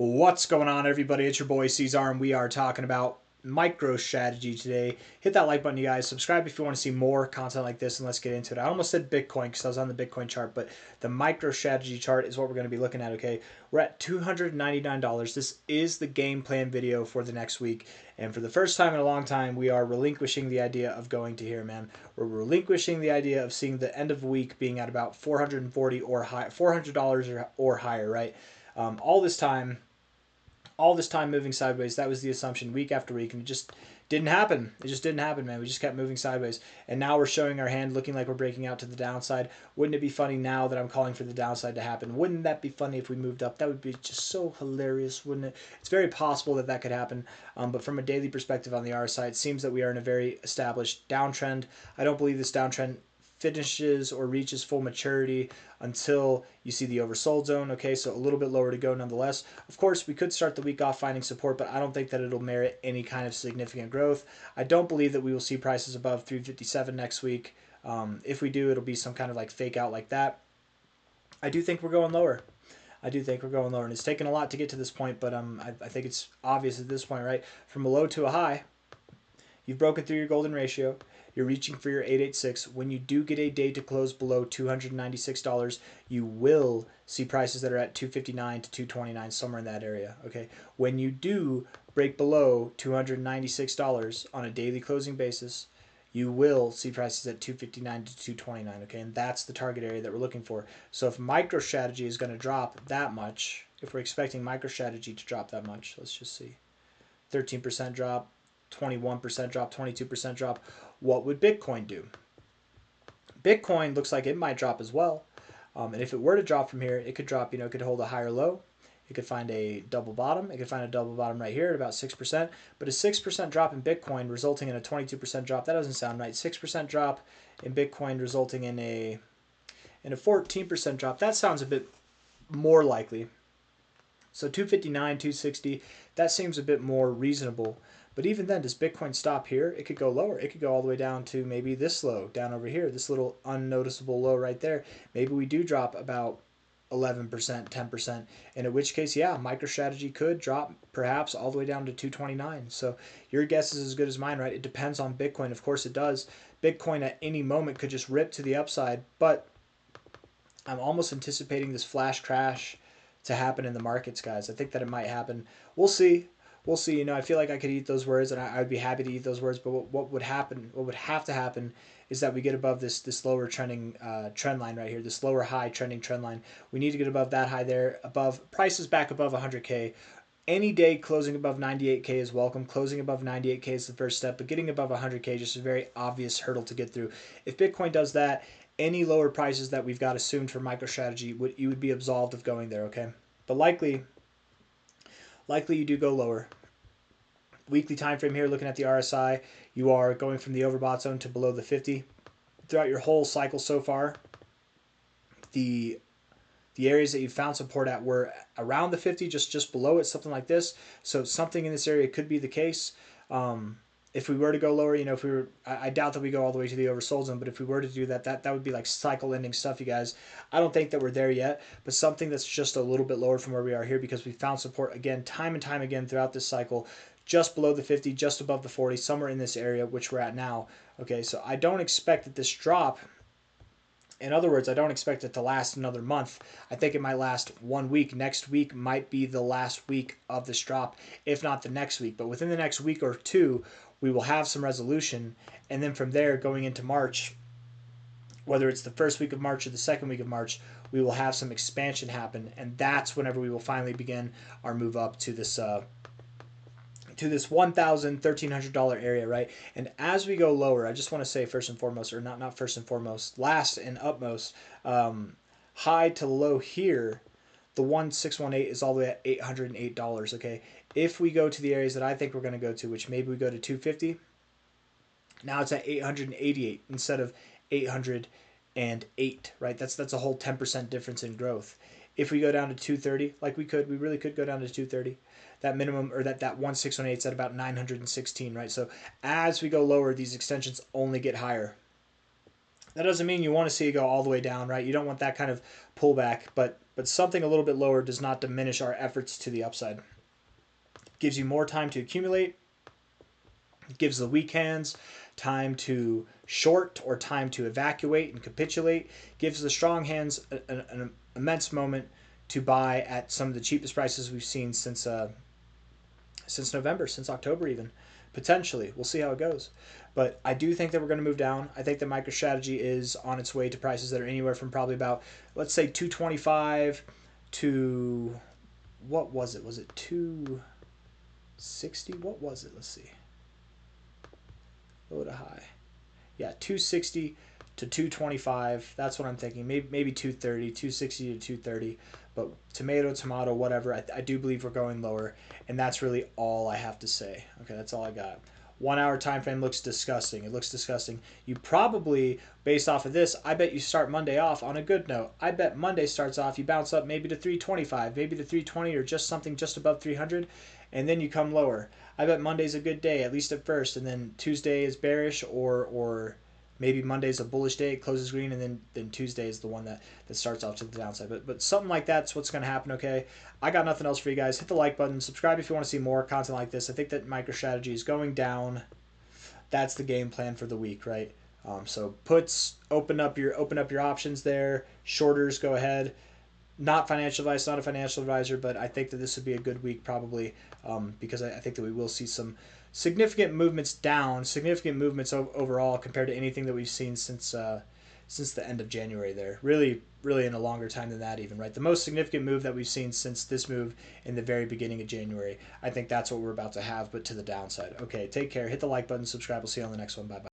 What's going on, everybody? It's your boy C-Zar, and we are talking about MicroStrategy today. Hit that like button, you guys. Subscribe if you want to see more content like this, and let's get into it. I almost said Bitcoin because I was on the Bitcoin chart, but the MicroStrategy chart is what we're going to be looking at, okay? We're at $299. This is the game plan video for the next week, and for the first time in a long time, we are relinquishing the idea of going to here, man. We're relinquishing the idea of seeing the end of week being at about $440 or high, $400 or higher, right? All this time moving sideways. That was the assumption week after week, and it just didn't happen. It just didn't happen, man. We just kept moving sideways, and now we're showing our hand looking like we're breaking out to the downside. Wouldn't it be funny now that I'm calling for the downside to happen? Wouldn't that be funny if we moved up? That would be just so hilarious, wouldn't it? It's very possible that that could happen, but from a daily perspective on the RSI, it seems that we are in a very established downtrend. I don't believe this downtrend finishes or reaches full maturity until you see the oversold zone. Okay, so a little bit lower to go nonetheless. Of course, we could start the week off finding support, but I don't think that it'll merit any kind of significant growth. I don't believe that we will see prices above 357 next week. If we do, it'll be some kind of like fake out like that. I do think we're going lower. And it's taken a lot to get to this point, but I think it's obvious at this point, right? From a low to a high, you've broken through your golden ratio. You're reaching for your 886. When you do get a day to close below $296, you will see prices that are at $259 to $229, somewhere in that area. Okay. When you do break below $296 on a daily closing basis, you will see prices at $259 to $229. Okay, and that's the target area that we're looking for. So if MicroStrategy is going to drop that much, if we're expecting MicroStrategy to drop that much, let's just see, 13% drop, 21% drop, 22% drop. What would Bitcoin do? Bitcoin looks like it might drop as well. And if it were to drop from here, it could drop, it could hold a higher low. It could find a double bottom. It could find a double bottom right here at about 6%. But a 6% drop in Bitcoin resulting in a 22% drop, that doesn't sound right. 6% drop in Bitcoin resulting in a 14% drop, that sounds a bit more likely. So 259, 260, that seems a bit more reasonable. But even then, does Bitcoin stop here? It could go lower. It could go all the way down to maybe this low down over here, this little unnoticeable low right there. Maybe we do drop about 11%, 10%, and in which case, yeah, MicroStrategy could drop perhaps all the way down to 229. So your guess is as good as mine, right? It depends on Bitcoin. Of course it does. Bitcoin at any moment could just rip to the upside, but I'm almost anticipating this flash crash to happen in the markets, guys. I think that it might happen. We'll see. We'll see. I feel like I could eat those words, and I'd be happy to eat those words. But what would happen? What would have to happen is that we get above this lower trending trend line right here, this lower high trending trend line. We need to get above that high there, above prices back above 100K. Any day closing above 98K is welcome. Closing above 98K is the first step, but getting above 100K is just a very obvious hurdle to get through. If Bitcoin does that, any lower prices that we've got assumed for MicroStrategy, you would be absolved of going there, okay? But likely you do go lower. Weekly time frame here, looking at the RSI, you are going from the overbought zone to below the 50. Throughout your whole cycle so far, the areas that you found support at were around the 50, just below it, something like this. So something in this area could be the case. If we were to go lower, I doubt that we go all the way to the oversold zone, but if we were to do that, that would be like cycle ending stuff, you guys. I don't think that we're there yet, but something that's just a little bit lower from where we are here, because we found support again, time and time again throughout this cycle, just below the 50, just above the 40, somewhere in this area, which we're at now. Okay, so I don't expect that this drop, in other words, I don't expect it to last another month. I think it might last 1 week. Next week might be the last week of this drop, if not the next week. But within the next week or two, we will have some resolution. And then from there, going into March, whether it's the first week of March or the second week of March, we will have some expansion happen. And that's whenever we will finally begin our move up to this $1,000, $1,300 area, right? And as we go lower, I just want to say first and foremost, or not first and foremost, last and utmost, high to low here, the 1618 is all the way at $808, okay? If we go to the areas that I think we're going to go to, which maybe we go to 250, now it's at 888 instead of 808, right? That's a whole 10% difference in growth. If we go down to 230, like we really could go down to 230. That minimum, or that 1618 is at about 916, right? So as we go lower, these extensions only get higher. That doesn't mean you want to see it go all the way down, right? You don't want that kind of pullback, but but something a little bit lower does not diminish our efforts to the upside. Gives you more time to accumulate, gives the weak hands time to short or time to evacuate and capitulate, gives the strong hands an immense moment to buy at some of the cheapest prices we've seen since November, since October even. Potentially. We'll see how it goes. But I do think that we're going to move down. I think that MicroStrategy is on its way to prices that are anywhere from probably about, let's say, 225 to, what was it? Was it 260? What was it? Let's see. Low to high. Yeah, 260 to 225. That's what I'm thinking. Maybe 230, 260 to 230. But tomato, whatever. I do believe we're going lower, and that's really all I have to say. Okay, that's all I got. 1 hour time frame looks disgusting. It looks disgusting. You probably, based off of this, I bet you start Monday off on a good note. I bet Monday starts off, you bounce up maybe to 325, maybe to 320, or just something just above 300, and then you come lower. I bet Monday's a good day, at least at first, and then Tuesday is bearish, or maybe Monday's a bullish day, it closes green, and then Tuesday is the one that starts off to the downside. But something like that's what's going to happen, okay? I got nothing else for you guys. Hit the like button. Subscribe if you want to see more content like this. I think that MicroStrategy is going down. That's the game plan for the week, right? So puts, open up your options there. Shorters, go ahead. Not financial advice, not a financial advisor, but I think that this would be a good week probably because I think that we will see some significant movements down, significant movements overall compared to anything that we've seen since the end of January there. Really in a longer time than that even, right? The most significant move that we've seen since this move in the very beginning of January. I think that's what we're about to have, but to the downside. Okay, take care. Hit the like button, subscribe. We'll see you on the next one. Bye-bye.